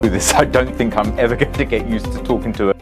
With this, I don't think I'm ever going to get used to talking to her.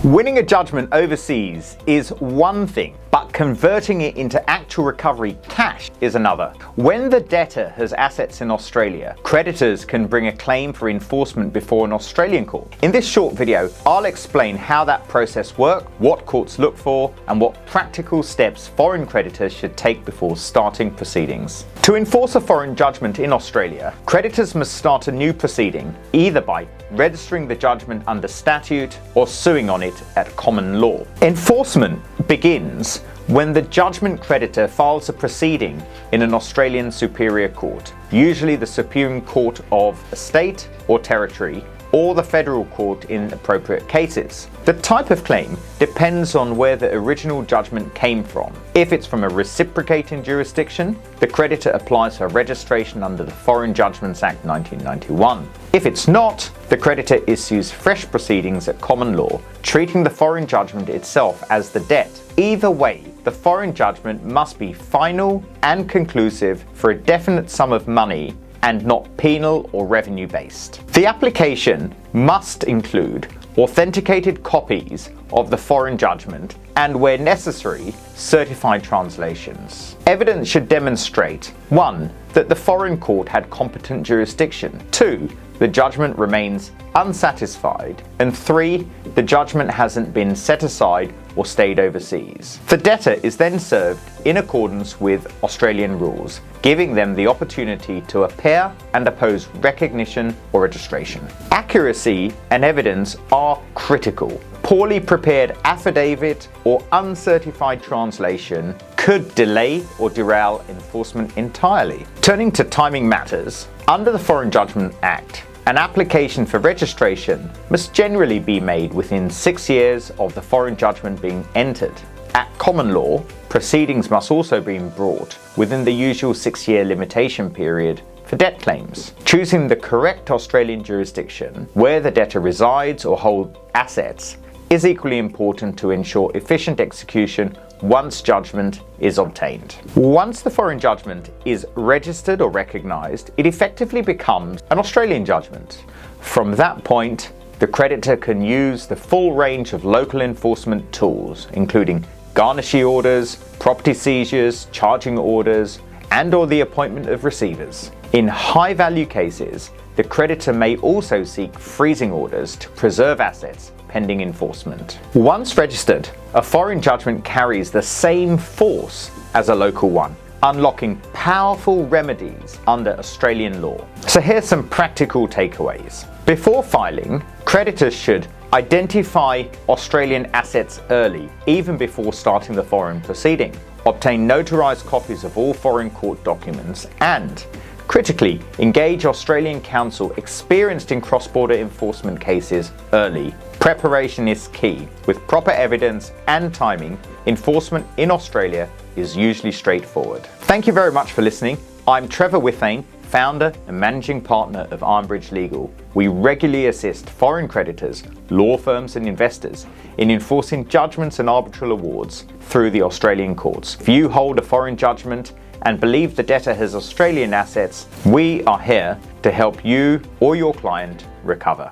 Winning a judgment overseas is one thing, but converting it into actual recovery cash is another. When the debtor has assets in Australia, creditors can bring a claim for enforcement before an Australian court. In this short video, I'll explain how that process works, what courts look for, and what practical steps foreign creditors should take before starting proceedings. To enforce a foreign judgment in Australia, creditors must start a new proceeding, either by registering the judgment under statute or suing on it at common law. Enforcement begins when the judgment creditor files a proceeding in an Australian Superior Court, usually the Supreme Court of a state or territory, or the federal court in appropriate cases. The type of claim depends on where the original judgment came from. If it's from a reciprocating jurisdiction, the creditor applies for registration under the Foreign Judgments Act 1991. If it's not, the creditor issues fresh proceedings at common law, treating the foreign judgment itself as the debt. Either way, the foreign judgment must be final and conclusive for a definite sum of money and not penal or revenue based. The application must include authenticated copies of the foreign judgment and, where necessary, certified translations. Evidence should demonstrate 1. That the foreign court had competent jurisdiction, 2. The judgment remains unsatisfied, and 3. The judgment hasn't been set aside or stayed overseas. The debtor is then served in accordance with Australian rules, giving them the opportunity to appear and oppose recognition or registration. Accuracy and evidence are critical. Poorly prepared affidavit or uncertified translation could delay or derail enforcement entirely. Turning to timing matters, under the Foreign Judgment Act, an application for registration must generally be made within 6 years of the foreign judgment being entered. At common law, proceedings must also be brought within the usual 6-year limitation period for debt claims. Choosing the correct Australian jurisdiction where the debtor resides or holds assets is equally important to ensure efficient execution once judgment is obtained. Once the foreign judgment is registered or recognised, it effectively becomes an Australian judgment. From that point, the creditor can use the full range of local enforcement tools, including garnishee orders, property seizures, charging orders, and/or the appointment of receivers. In high-value cases, the creditor may also seek freezing orders to preserve assets pending enforcement. Once registered, a foreign judgment carries the same force as a local one, unlocking powerful remedies under Australian law. So here's some practical takeaways. Before filing, creditors should identify Australian assets early, even before starting the foreign proceeding. Obtain notarized copies of all foreign court documents and, critically, engage Australian counsel experienced in cross-border enforcement cases early. Preparation is key. With proper evidence and timing, enforcement in Australia is usually straightforward. Thank you very much for listening. I'm Trevor Withane, founder and managing partner of Ironbridge Legal. We regularly assist foreign creditors, law firms and investors in enforcing judgments and arbitral awards through the Australian courts. If you hold a foreign judgment and believe the debtor has Australian assets, we are here to help you or your client recover.